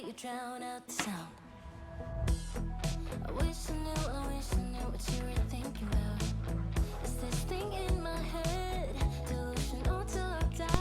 you drown out the sound. I wish I knew what you were thinking about. Is this thing in my head delusional till I die?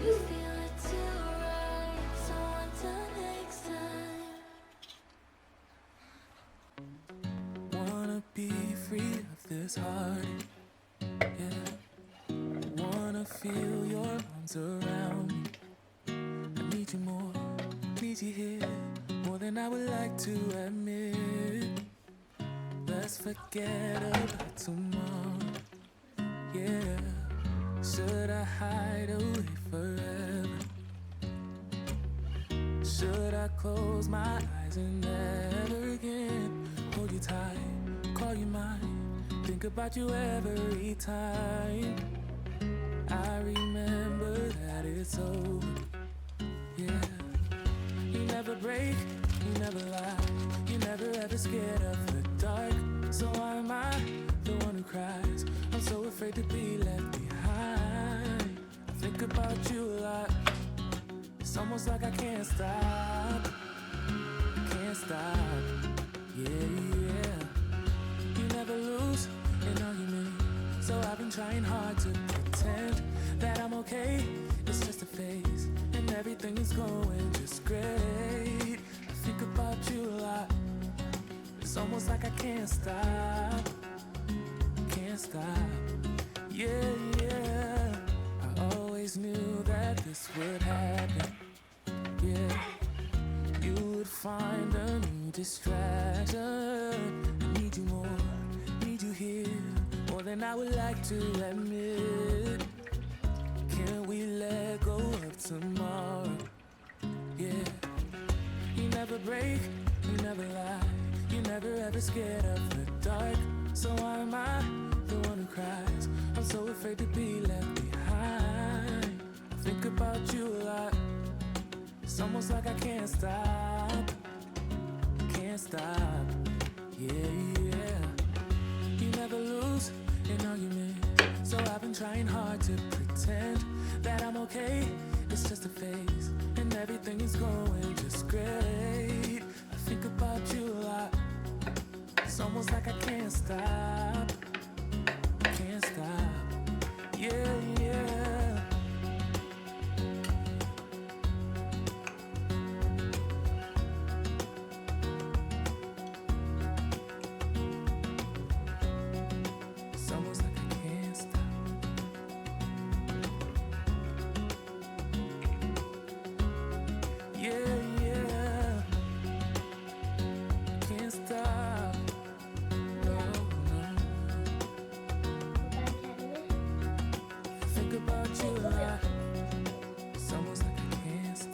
You feel it too, right? So until next time. Wanna be free of this heart, yeah. Wanna feel your arms around me. I need you more, need you here, more than I would like to admit. Let's forget about tomorrow, yeah. Should I hide away forever? Should I close my eyes and never again hold you tight, call you mine, think about you every time? I remember that it's over, yeah. You never break, you never lie, you never ever scared of the dark. So why am I the one who cries? I'm so afraid to be left behind. I think about you a lot. It's almost like I can't stop, yeah. You never lose an argument, so I've been trying hard to pretend that I'm okay. It's just a phase, and everything is going just great. I think about you a lot. It's almost like I can't stop, yeah. I always knew that this would happen, yeah. You would find a new distraction. I need you more, need you here, more than I would like to admit. Can we let go of tomorrow, yeah. You never break, you never lie, you never ever scared of the dark. So why am I the one who cries? I'm so afraid to be left behind. I think about you a lot. It's almost like I can't stop, yeah. You never lose an argument, so I've been trying hard to pretend that I'm okay. It's just a phase, and everything is going just great. I think about you a lot. It's almost like I can't stop,